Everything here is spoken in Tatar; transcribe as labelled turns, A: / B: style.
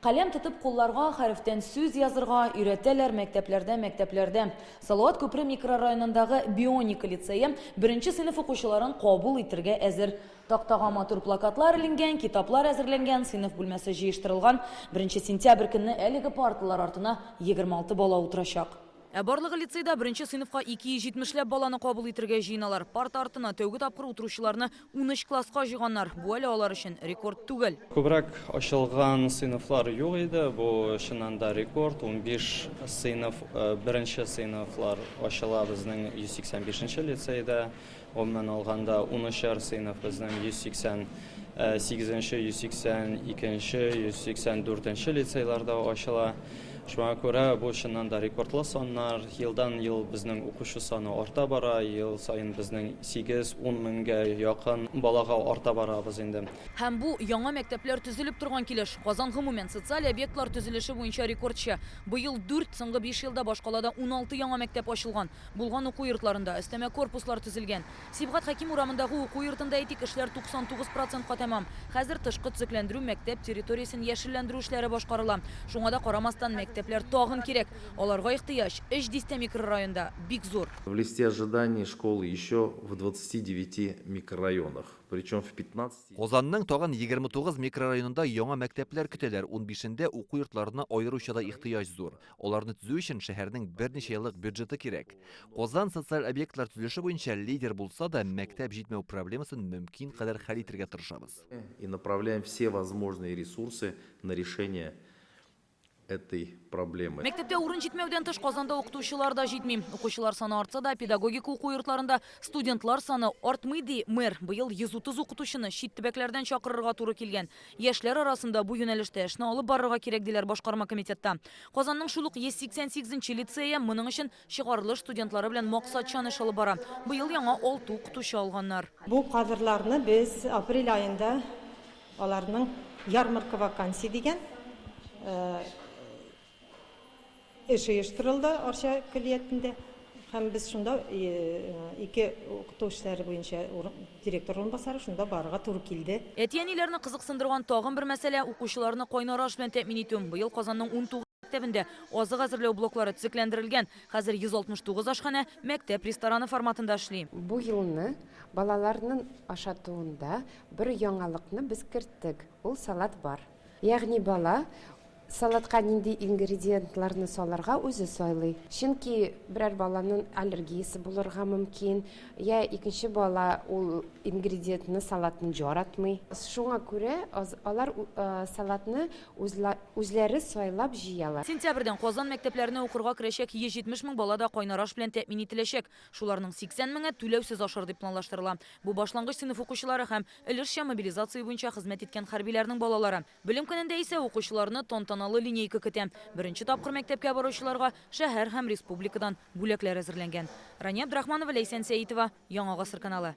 A: Қалем тұтып қолларға харифтен сөз язырға үйретелер мектеплерде. Салауат Көпірі микрорайонындағы Бионика лицейі бірінші сынып оқушыларын қабыл итірге әзір. Тақтаға матур плакатлар ілінген, китаплар әзірленген, сынып бүлмесі жиыштырылған. 1 сентябрь күні әлігі партылар артына 26 бала отырашақ. Барлығы лицейда 1 сыныфқа 270 баланы қабыл итірге жиыналар. Парта артына тәугі тапқыр отырушыларны 13 классқа жиғанар. Бұл әлі олар үшін рекорд түгел.
B: Көбірек ашылған сыныфлар жоқ еді. Бұл шынанда рекорд. 15 сыныф, 1 сыныфлар ашыла біздің 185 лицейда. Оннан алғанда 13 сыныф біздің 188, 182, 184 лицейларда ашыла. Шуңа көрі бұл шынында рекордлы сонлар. Елдан-ел біздің оқушы саны арта бара, ел сайын біздің 8-10 мыңға яқын балаға арта бара біз енді.
A: Һәм бұл яңа мектеплер түзіліп тұрған келеш. Қазан ғымумен социаль объектлар түзіліші бойынша рекордшы. Бұйыл 4, соңғы 5 жылда башқалада 16 яңа мектеп ашылған. Бұлған оқу йортларында өстеме корпуслар түзілген. Сибғат Хаким урамындағы оқу йортында етік ішлер 99%-қа тәмам. Хәзір тышқы түзіклендіру мектеп территориясын яшіллендіру ішлері башқарыла. Шуңада қарамастан мектеплер тағын керек. Оларға ихтияж 3 микрорайонда бик зор.
C: В листе ожиданий школы еще в 29 микрорайонах. Причем в 15.
D: Қазанның тағын 29 микрорайонында яңа мәктеплер күтелер. 15-нде оқу йортларына айырушада ихтияж зор. Оларны түзүү үшін шәһәрнең берничә еллык бюджеты керек. Қазан социаль объектлар төзелеше буенча лидер булса да, мәктәп җитмәү проблемасын мөмкин кадәр хәл итәргә тырышабыз.
C: И направляем все возможные ресурсы на решение этой проблемы.
A: Мектепте урын җитмәүдән тыш Казанда укытучылар да җитми. Укучылар саны артса да, педагогика уку йортларында студентлар саны артмый ди мэр. Быел 130 укытучыны чит төбәкләрдән чакырырга туры килгән. Яшьләр арасында бу юнәлештә эшне алып барырга кирәк диләр башкарма комитетта. Казанның шулук 188 лицее моның өчен чыгарлыш студентлары белән максатчан эш алып бара. Быел яңа 6 укытучы алганнар.
E: Бу кадрларны без апрель айында аларның ярмарка вакансия дигән эш оештырылды Арча көлиятендә. Һәм без шунда 2 укытучылар буенча директор урынбасары шунда барырга туры килде.
A: Әтиәниләрне кызыксындырган тагын бер мәсьәлә укучыларны кайнар аш белән тәэмин итү. Быел Казанның 19 мәктәбендә азык әзерләү блоклары төзекләндерелгән. Хәзер 169 ашхана мәктәп рестораны форматында эшли.
F: Бу елны балаларның ашатуында бер яңалыкны біз керттек. Ул салат бар. Ягъни бала салатка нинди ингредиентларны саларга үзе сайлый. Чөнки берәр баланың аллергиясе булырга мөмкин, я икенче бала ул ингредиентны салатны яратмый. Шуңа күрә алар салатны үзләре сайлап җыялар.
A: Сентябрьдән Казан мәктәпләренә укырга керәчәк 170 мең бала да кайнар аш белән тәэмин ителәчәк. Шуларның 80 меңе түләүсез ашар дип планлаштырыла. Бу башлангыч сыйныф укучылары һәм өлешчә мобилизация буенча хезмәт иткән хәрбиләрнең балалары. Белем көнендә исә укучыларны тантаналы линейка көтә. Беренче тапкыр мәктәпкә баручыларга шәһәр һәм республикадан бүләкләр әзерләнгән. Рания Абдрахманова, Ләйсән Сәитова, Яңа гасыр каналы.